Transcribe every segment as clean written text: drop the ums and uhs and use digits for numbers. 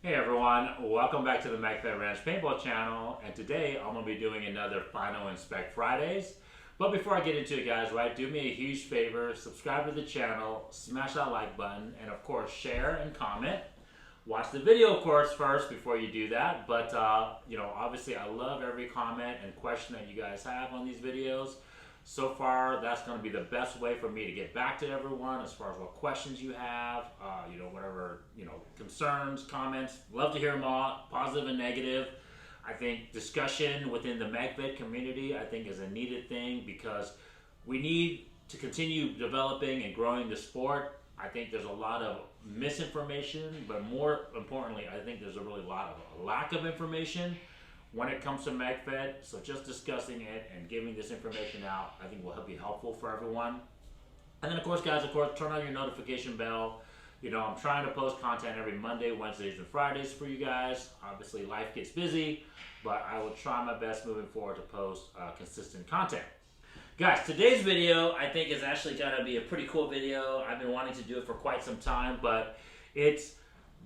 Hey everyone, welcome back to the McFed Ranch Paintball channel, and today I'm going to be doing another Final Inspect Fridays. But before I get into it guys, do me a huge favor, subscribe to the channel, smash that like button, and of course share and comment. Watch the video of course first before you do that, but obviously I love every comment and question that you guys have on these videos. So far, that's going to be the best way for me to get back to everyone as far as what questions you have, whatever, concerns, comments. Love to hear them all, positive and negative. I think discussion within the MagVed community, I think, is a needed thing because we need to continue developing and growing the sport. I think there's a lot of misinformation, but more importantly, I think there's a really lot of lack of information when it comes to MagFed. So just discussing it and giving this information out, I think will be helpful for everyone. And then of course, guys, turn on your notification bell. I'm trying to post content every Monday, Wednesdays, and Fridays for you guys. Obviously, life gets busy, but I will try my best moving forward to post consistent content. Guys, today's video, I think, is actually going to be a pretty cool video. I've been wanting to do it for quite some time, but it's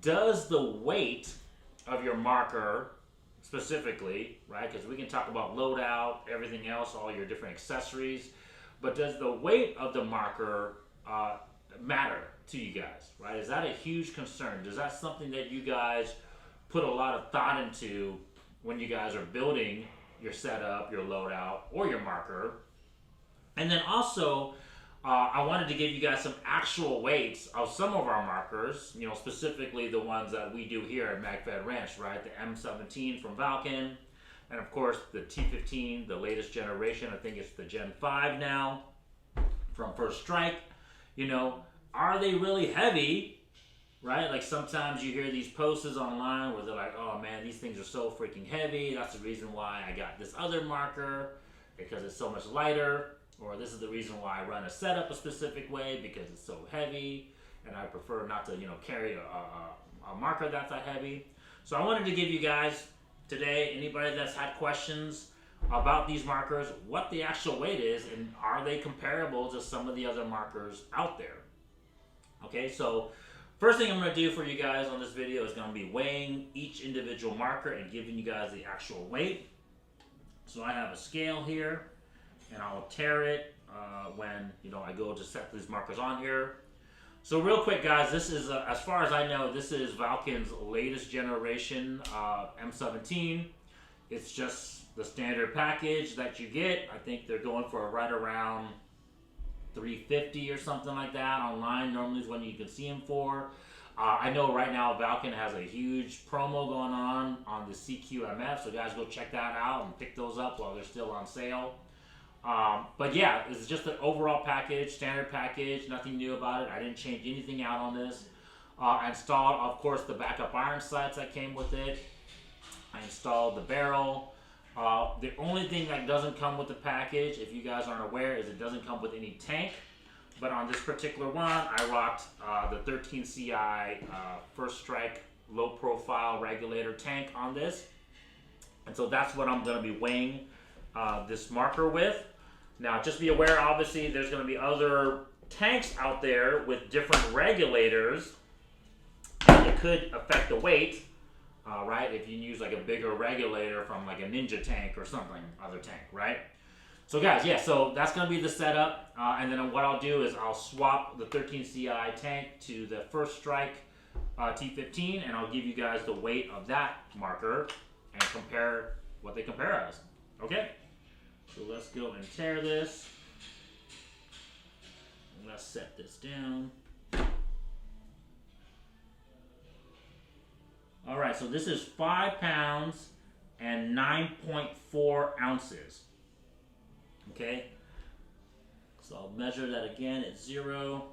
does the weight of your marker specifically, right? Because we can talk about loadout, everything else, all your different accessories, but does the weight of the marker matter to you guys, right? Is that a huge concern? Is that something that you guys put a lot of thought into when you guys are building your setup, your loadout, or your marker? And then also, I wanted to give you guys some actual weights of some of our markers, specifically the ones that we do here at MagFed Ranch, right? The M17 from Valken, and of course the T15, the latest generation. I think it's the Gen 5 now from First Strike. Are they really heavy, right? Like sometimes you hear these posts online where they're like, oh man, these things are so freaking heavy. That's the reason why I got this other marker, because it's so much lighter. Or this is the reason why I run a setup a specific way, because it's so heavy and I prefer not to carry a marker that's that heavy. So I wanted to give you guys today, anybody that's had questions about these markers, what the actual weight is and are they comparable to some of the other markers out there. Okay, so first thing I'm going to do for you guys on this video is going to be weighing each individual marker and giving you guys the actual weight. So I have a scale here, and I'll tear it when I go to set these markers on here. So real quick guys, this is as far as I know, this is Valken's latest generation M17. It's just the standard package that you get. I think they're going for right around $350 or something like that online. Normally is when you can see them for. I know right now Valken has a huge promo going on the CQMF, so guys go check that out and pick those up while they're still on sale. But yeah, it's just an overall package, standard package, nothing new about it. I didn't change anything out on this. I installed, of course, the backup iron sights that came with it. I installed the barrel. The only thing that doesn't come with the package, if you guys aren't aware, is it doesn't come with any tank. But on this particular one, I rocked the 13 CI First Strike low profile regulator tank on this. And so that's what I'm going to be weighing this marker with. Now, just be aware, obviously, there's going to be other tanks out there with different regulators, and it could affect the weight, right? If you use like a bigger regulator from like a Ninja tank or something, other tank, right? So guys, yeah, so that's going to be the setup, and then what I'll do is I'll swap the 13 CI tank to the First Strike T15, and I'll give you guys the weight of that marker and compare what they compare as, okay? So let's go and tear this. Let's set this down. All right, so this is 5 pounds and 9.4 ounces. Okay, so I'll measure that again at 0.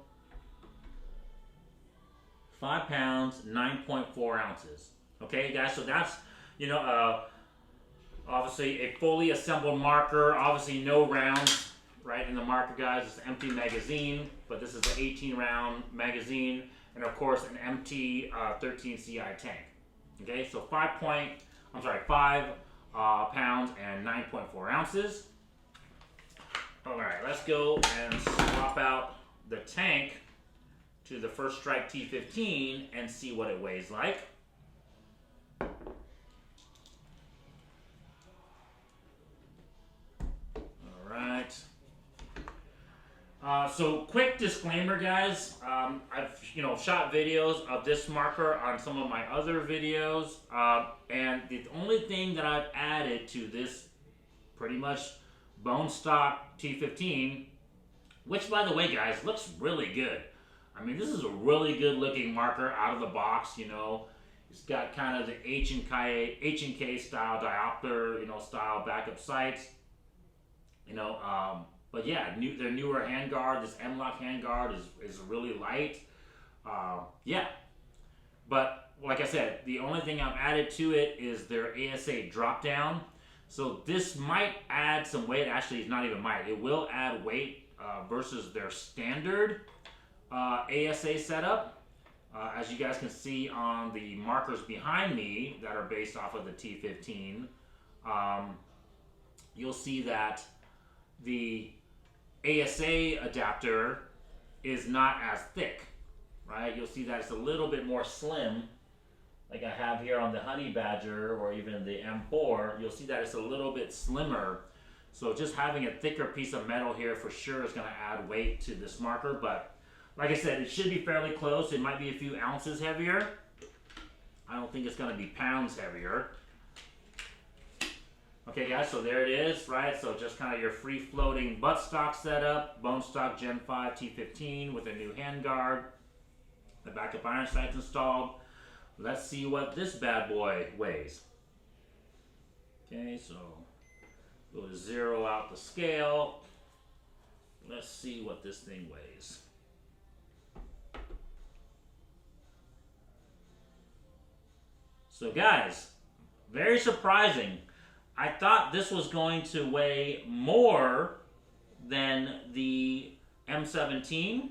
5 pounds, 9.4 ounces. Okay, guys, so that's, obviously a fully assembled marker, obviously no rounds, right, in the marker, guys. It's an empty magazine, but this is an 18 round magazine, and of course an empty 13 CI tank. Okay, so 5 pounds and 9.4 ounces. All right, let's go and swap out the tank to the First Strike T15 and see what it weighs like. So quick disclaimer, guys. I've shot videos of this marker on some of my other videos, and the only thing that I've added to this pretty much bone stock T15, which by the way, guys, looks really good. I mean, this is a really good looking marker out of the box. It's got kind of the H&K style diopter, style backup sights. But yeah, their newer handguard, this M-Lock handguard is really light. Yeah, but like I said, the only thing I've added to it is their ASA drop down. So this might add some weight. Actually, it's not even might. It will add weight versus their standard ASA setup. As you guys can see on the markers behind me that are based off of the T15, you'll see that the ASA adapter is not as thick, right? You'll see that it's a little bit more slim, like I have here on the Honey Badger or even the M4. You'll see that it's a little bit slimmer. So just having a thicker piece of metal here for sure is going to add weight to this marker, but like I said, it should be fairly close. It might be a few ounces heavier. I don't think it's going to be pounds heavier. Okay, guys, so there it is, right? So just kind of your free-floating buttstock setup, bone stock Gen 5 T15 with a new handguard, the backup iron sights installed. Let's see what this bad boy weighs. Okay, so we'll zero out the scale. Let's see what this thing weighs. So guys, very surprising. I thought this was going to weigh more than the M17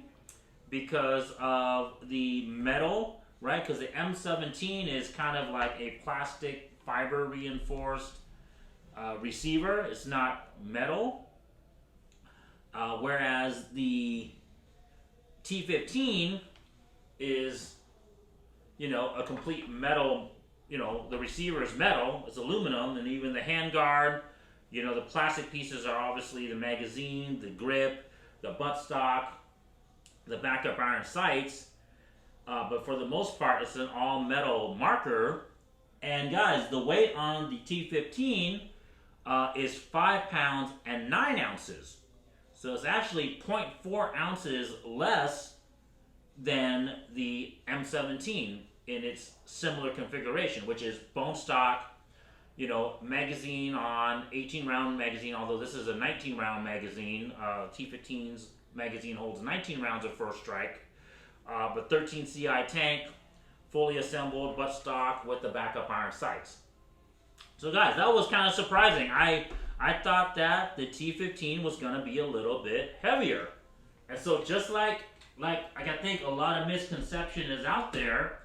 because of the metal, right? Because the M17 is kind of like a plastic fiber reinforced receiver. It's not metal. Whereas the T15 is, a complete metal. The receiver is metal, it's aluminum, and even the handguard, the plastic pieces are obviously the magazine, the grip, the buttstock, the backup iron sights. But for the most part, it's an all metal marker. And guys, the weight on the T15 is 5 pounds and 9 ounces. So it's actually 0.4 ounces less than the M17 in its similar configuration, which is bone stock, magazine on 18-round magazine, although this is a 19-round magazine. T15's magazine holds 19 rounds of first strike, but 13 CI tank, fully assembled buttstock with the backup iron sights. So guys, that was kind of surprising. I thought that the T15 was going to be a little bit heavier. And so just like I think a lot of misconception is out there,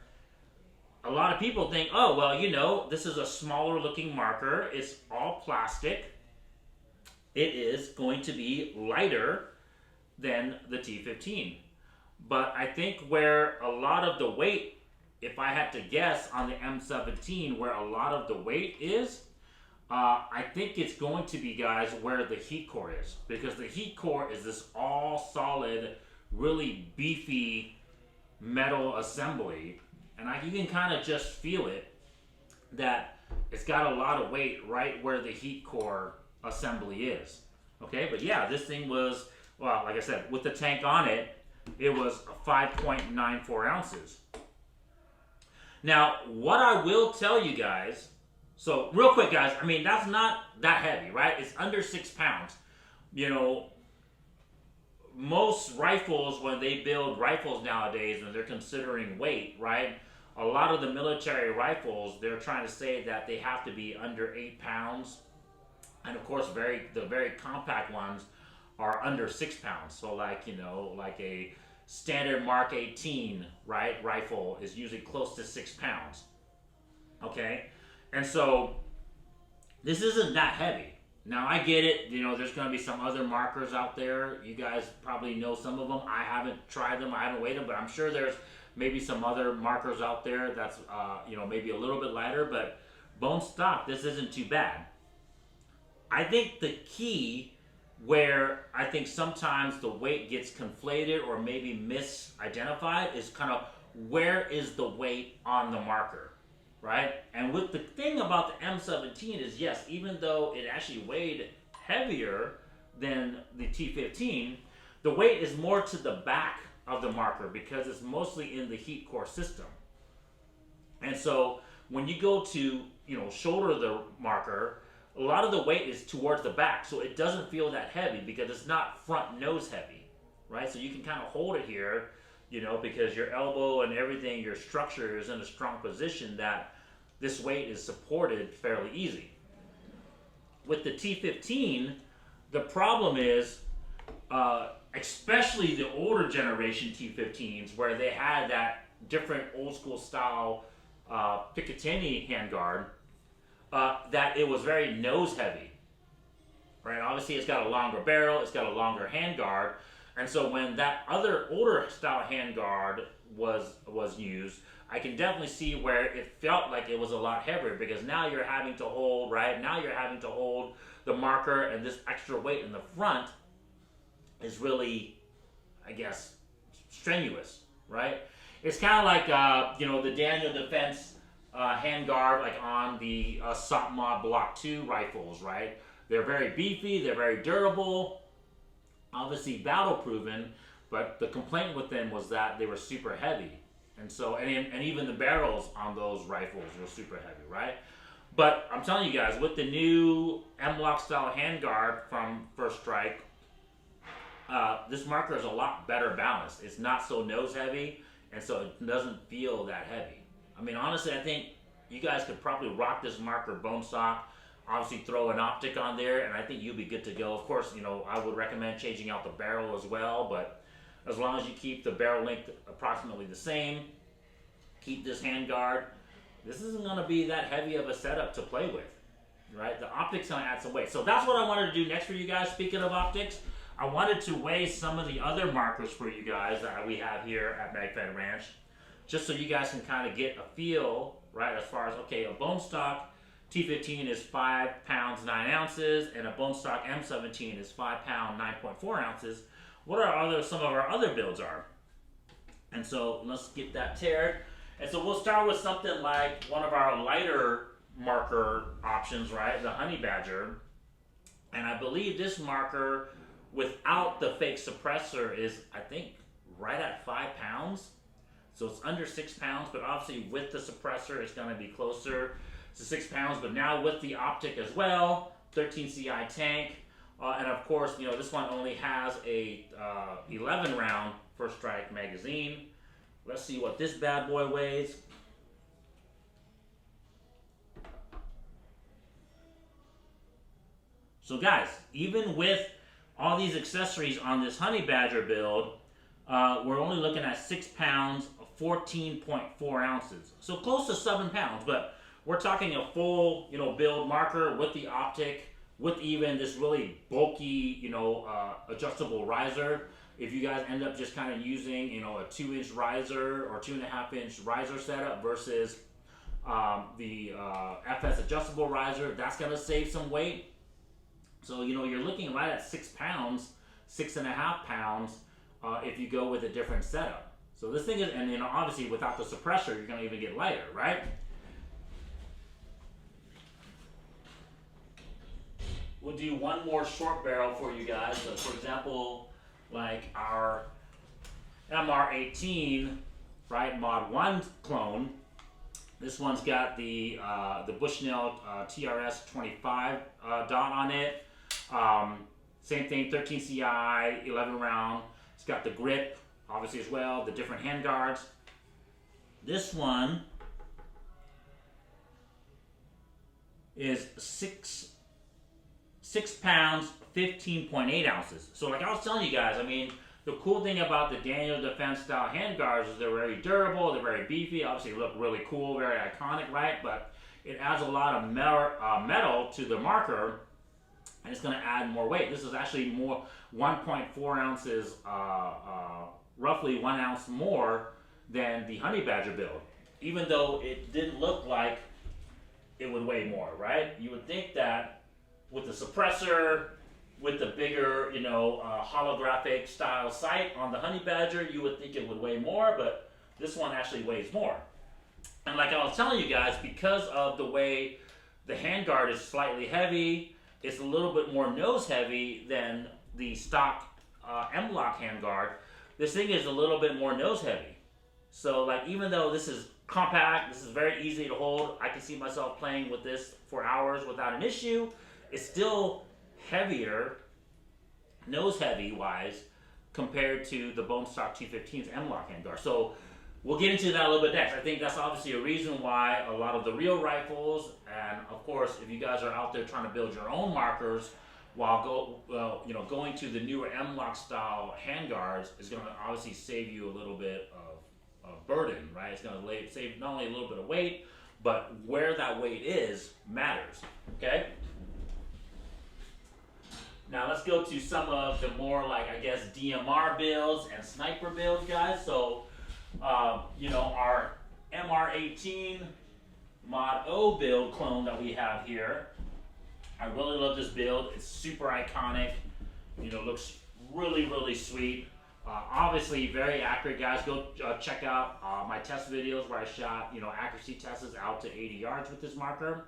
a lot of people think, oh, well, this is a smaller looking marker. It's all plastic. It is going to be lighter than the T15. But I think where a lot of the weight, if I had to guess on the M17, where a lot of the weight is, I think it's going to be, guys, where the heat core is. Because the heat core is this all solid, really beefy metal assembly. And you can kind of just feel it, that it's got a lot of weight right where the heat core assembly is. Okay, but yeah, this thing was, well, like I said, with the tank on it, it was 5.94 ounces. Now, what I will tell you guys, so real quick, guys, I mean, that's not that heavy, right? It's under 6 pounds. Most rifles, when they build rifles nowadays, when they're considering weight, right? A lot of the military rifles, they're trying to say that they have to be under 8 pounds. And of course, the very compact ones are under 6 pounds. So like a standard Mark 18, right, rifle is usually close to 6 pounds. Okay? And so this isn't that heavy. Now, I get it, there's going to be some other markers out there. You guys probably know some of them. I haven't tried them, I haven't weighed them, but I'm sure there's maybe some other markers out there that's, maybe a little bit lighter, but bone stock, this isn't too bad. I think the key where I think sometimes the weight gets conflated or maybe misidentified is kind of where is the weight on the marker, right? And with the thing about the M17 is, yes, even though it actually weighed heavier than the T15, the weight is more to the back of the marker because it's mostly in the heat core system. And so when you go to, shoulder the marker, a lot of the weight is towards the back, so it doesn't feel that heavy because it's not front nose heavy, right? So you can kind of hold it here, because your elbow and everything, your structure is in a strong position that this weight is supported fairly easy. With the T15, the problem is, especially the older generation T15s, where they had that different old school style Picatinny handguard, that it was very nose heavy, right? Obviously, it's got a longer barrel, it's got a longer handguard, and so when that other older style handguard was used, I can definitely see where it felt like it was a lot heavier because now you're having to hold, right? Now you're having to hold the marker, and this extra weight in the front is really, I guess, strenuous, right? It's kind of like, the Daniel Defense handguard, like on the SOP Mod Block 2 rifles, right? They're very beefy, they're very durable, obviously battle proven, but the complaint with them was that they were super heavy. And so, and even the barrels on those rifles were super heavy, right? But I'm telling you guys, with the new M-Lock style handguard from First Strike, this marker is a lot better balanced. It's not so nose heavy, and so it doesn't feel that heavy. I mean, honestly, I think you guys could probably rock this marker bone stock, obviously throw an optic on there, and I think you'll be good to go. Of course, I would recommend changing out the barrel as well, but as long as you keep the barrel length approximately the same, keep this handguard, this isn't going to be that heavy of a setup to play with, right? The optic's going to add some weight. So that's what I wanted to do next for you guys. Speaking of optics, I wanted to weigh some of the other markers for you guys that we have here at MagFed Ranch, just so you guys can kind of get a feel, right, as far as, okay, a bone stock T15 is 5 pounds 9 ounces, and a bone stock M17 is 5 pound 9.4 ounces. What are some of our other builds are? And so let's get that teared. And so we'll start with something like one of our lighter marker options, right, the Honey Badger. And I believe this marker without the fake suppressor is, I think, right at 5 pounds. So it's under 6 pounds, but obviously with the suppressor, it's going to be closer to 6 pounds. But now with the optic as well, 13 CI tank, and of course, this one only has a 11 round First Strike magazine. Let's see what this bad boy weighs. So guys, even with all these accessories on this Honey Badger build, we're only looking at 6 pounds, 14.4 ounces. So close to 7 pounds, but we're talking a full, build marker with the optic, with even this really bulky, adjustable riser. If you guys end up just kind of using, a 2-inch riser or 2.5-inch riser setup versus the FS adjustable riser, that's going to save some weight. So, you're looking right at 6 pounds, 6.5 pounds if you go with a different setup. So this thing is, and obviously without the suppressor, you're going to even get lighter, right? We'll do one more short barrel for you guys. So for example, like our MR18, right, Mod 1 clone. This one's got the Bushnell TRS 25 dot on it. Same thing, 13 CI, 11 round. It's got the grip, obviously as well, the different hand guards. This one is 6 pounds, 15.8 ounces. So like I was telling you guys, the cool thing about the Daniel Defense style handguards is they're very durable, they're very beefy, obviously look really cool, very iconic, right? But it adds a lot of metal to the marker, and it's going to add more weight. This is actually more 1.4 ounces, roughly 1 ounce more than the Honey Badger build, even though it didn't look like it would weigh more, right? You would think that with the suppressor, with the bigger, holographic style sight on the Honey Badger, you would think it would weigh more, but this one actually weighs more. And like I was telling you guys, because of the way the handguard is slightly heavy, it's a little bit more nose heavy than the stock M-LOK handguard. This thing is a little bit more nose heavy. So like, even though this is compact, this is very easy to hold, I can see myself playing with this for hours without an issue. It's still heavier, nose heavy wise, compared to the bone stock T15's M-LOK handguard. So we'll get into that a little bit next. I think that's obviously a reason why a lot of the real rifles, and of course, if you guys are out there trying to build your own markers, while going to the newer M-LOK style handguards is going to obviously save you a little bit of burden, right? It's going to save not only a little bit of weight, but where that weight is matters. Okay. Now let's go to some of the more, like, I guess, DMR builds and sniper builds, guys. So, our MR18 Mod O build clone that we have here. I really love this build. It's super iconic. Looks really, really sweet. Obviously, very accurate, guys. Go check out my test videos where I shot, accuracy tests out to 80 yards with this marker.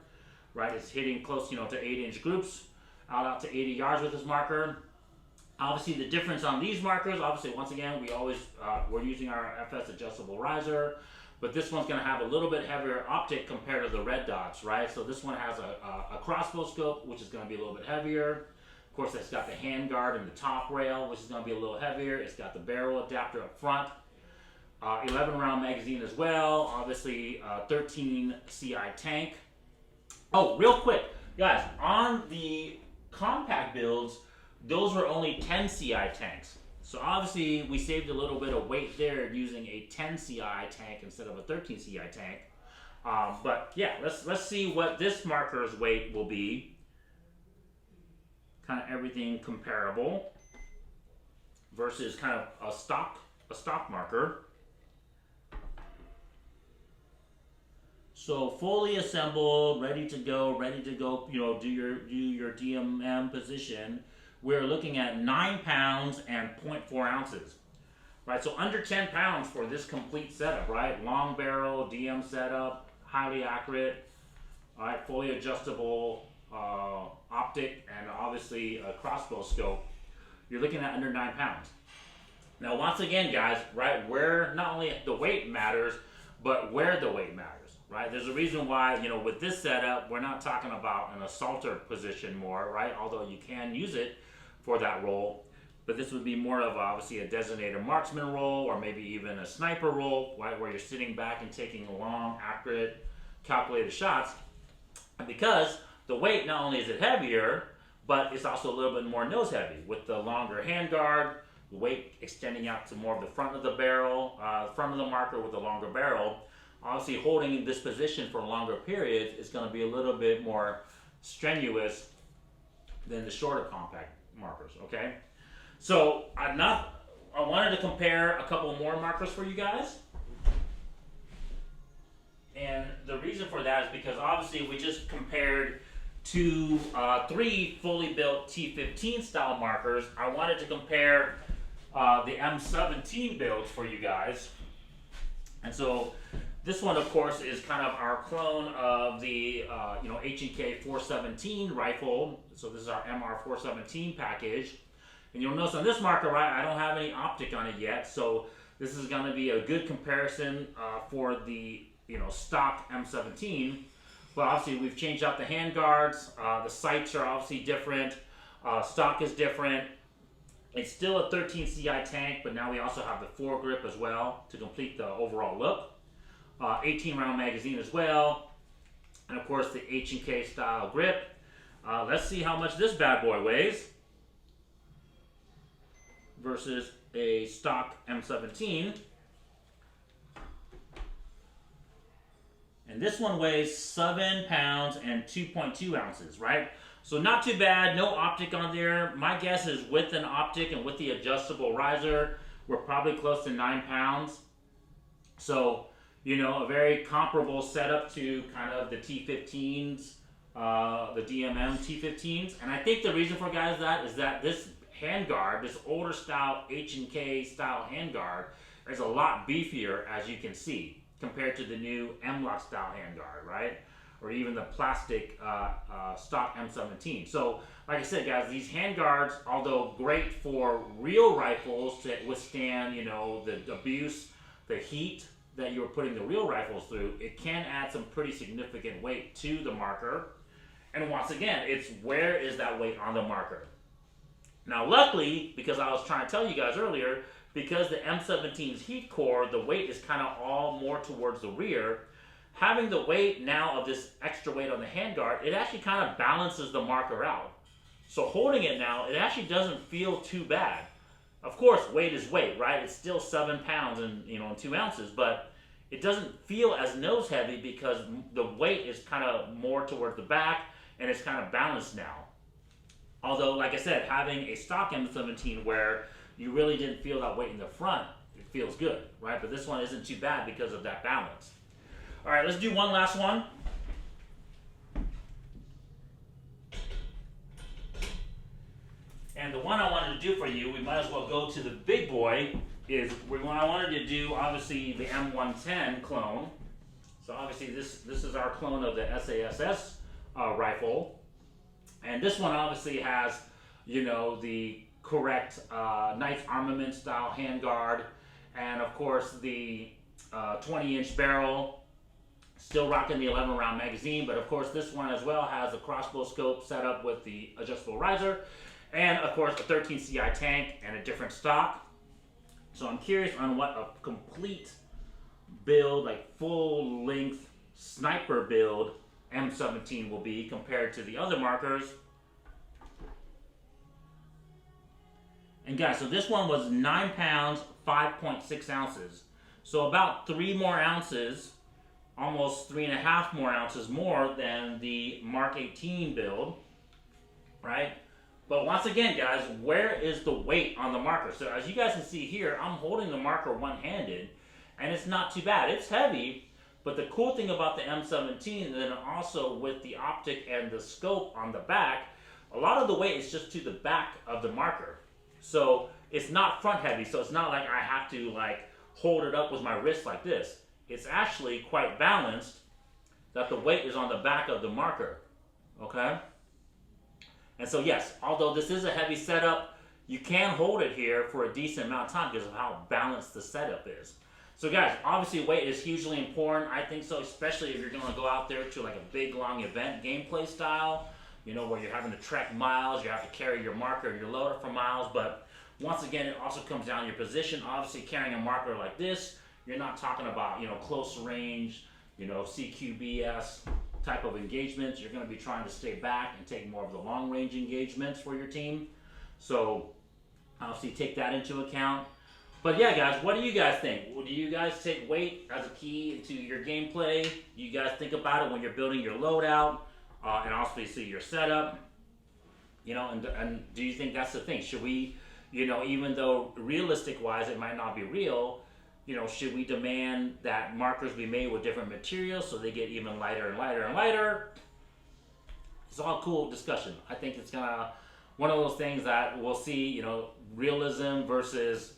Right, it's hitting close, to 8-inch groups. Out to 80 yards with this marker. Obviously, the difference on these markers, obviously, once again, we're using our FS adjustable riser, but this one's going to have a little bit heavier optic compared to the red dots, right? So this one has a crossbow scope, which is going to be a little bit heavier. Of course, it's got the handguard and the top rail, which is going to be a little heavier. It's got the barrel adapter up front. 11-round magazine as well. Obviously, 13 CI tank. Oh, real quick, guys, on the compact builds, those were only 10 CI tanks. So obviously we saved a little bit of weight there using a 10 CI tank instead of a 13 CI tank. But yeah, let's see what this marker's weight will be. Kind of everything comparable versus kind of a stock marker. So fully assembled, ready to go, do your DMM position. We're looking at 9 pounds and 0.4 ounces. Right, so under 10 pounds for this complete setup, right? Long barrel, DM setup, highly accurate, all right, fully adjustable optic, and obviously a crossbow scope. You're looking at under 9 pounds. Now, once again, guys, right, where not only the weight matters, but where the weight matters. Right, there's a reason why, with this setup, we're not talking about an assaulter position more, right? Although you can use it for that role, but this would be more of obviously a designated marksman role, or maybe even a sniper role, right? Where you're sitting back and taking long, accurate, calculated shots. And because the weight, not only is it heavier, but it's also a little bit more nose heavy with the longer handguard, the weight extending out to more of the front of the barrel, front of the marker with the longer barrel. Obviously, holding this position for longer periods is going to be a little bit more strenuous than the shorter compact markers, okay? So, I wanted to compare a couple more markers for you guys. And the reason for that is because obviously we just compared to 3 fully built T15 style markers. I wanted to compare the M17 builds for you guys. And so, this one, of course, is kind of our clone of the H&K 417 rifle. So this is our MR 417 package. And you'll notice on this marker, right, I don't have any optic on it yet. So this is going to be a good comparison for the stock M17. But obviously we've changed out the handguards. The sights are obviously different. Stock is different. It's still a 13 CI tank, but now we also have the foregrip as well to complete the overall look. 18-round magazine as well, and of course the H&K style grip. Let's see how much this bad boy weighs versus a stock M17. And this one weighs 7 pounds and 2.2 ounces, right? So not too bad, no optic on there. My guess is with an optic and with the adjustable riser, we're probably close to 9 pounds. So, a very comparable setup to kind of the T15's the DMM T15s. And I think the reason for guys that is that this handguard, this older style H&K style handguard, is a lot beefier, as you can see, compared to the new M-Lock style handguard, right? Or even the plastic stock M17. So, like I said, guys, these handguards, although great for real rifles to withstand, you know, the abuse, the heat that you're putting the real rifles through, it can add some pretty significant weight to the marker. And once again, it's where is that weight on the marker? Now, luckily, because I was trying to tell you guys earlier, because the M17's heat core, the weight is kind of all more towards the rear. Having the weight now of this extra weight on the handguard, it actually kind of balances the marker out. So holding it now, it actually doesn't feel too bad. Of course, weight is weight, right? It's still 7 pounds and, you know, and 2 ounces, but it doesn't feel as nose heavy because the weight is kind of more towards the back and it's kind of balanced now. Although, like I said, having a stock M17 where you really didn't feel that weight in the front, it feels good, right? But this one isn't too bad because of that balance. All right, let's do one last one. And the one I wanted to do for you, we might as well go to the big boy, is what I wanted to do, obviously, the M110 clone. So obviously this is our clone of the SASS rifle. And this one obviously has, you know, the correct Knights Armament style handguard, and of course the 20-inch barrel, still rocking the 11 round magazine, but of course this one as well has a crossbow scope set up with the adjustable riser, and of course a 13 CI tank and a different stock. So I'm curious on what a complete build, like full length sniper build M17 will be compared to the other markers. And guys, so this one was 9 pounds, 5.6 ounces. So about 3 more ounces, almost 3.5 more ounces more than the Mark 18 build, right? But once again, guys, where is the weight on the marker? So as you guys can see here, I'm holding the marker one-handed, and it's not too bad. It's heavy, but the cool thing about the M17, and then also with the optic and the scope on the back, a lot of the weight is just to the back of the marker. So it's not front heavy, so it's not like I have to like hold it up with my wrist like this. It's actually quite balanced that the weight is on the back of the marker, okay? And so yes, although this is a heavy setup, you can hold it here for a decent amount of time because of how balanced the setup is. So guys, obviously weight is hugely important. I think so, especially if you're gonna go out there to like a big long event gameplay style, you know, where you're having to trek miles, you have to carry your marker, your loader for miles, but once again, it also comes down to your position. Obviously, carrying a marker like this, you're not talking about, you know, close range, you know, CQBS type of engagements. You're going to be trying to stay back and take more of the long range engagements for your team. So, obviously, take that into account. But yeah, guys, what do you guys think? Well, do you guys take weight as a key to your gameplay? Do you guys think about it when you're building your loadout? And obviously your setup, you know, and do you think that's the thing? Should we, you know, even though realistic wise it might not be real, you know, should we demand that markers be made with different materials so they get even lighter and lighter and lighter? It's all cool discussion. I think it's gonna, one of those things that we'll see, you know, realism versus,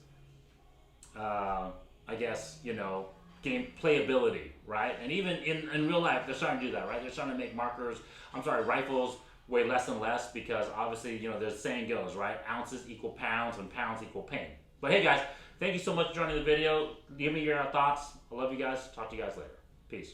I guess, you know, game playability, right? And even in real life, they're starting to do that, right? They're starting to make rifles weigh less and less because obviously, you know, the saying goes, right? Ounces equal pounds and pounds equal pain. But hey guys, thank you so much for joining the video. Give me your thoughts. I love you guys. Talk to you guys later. Peace.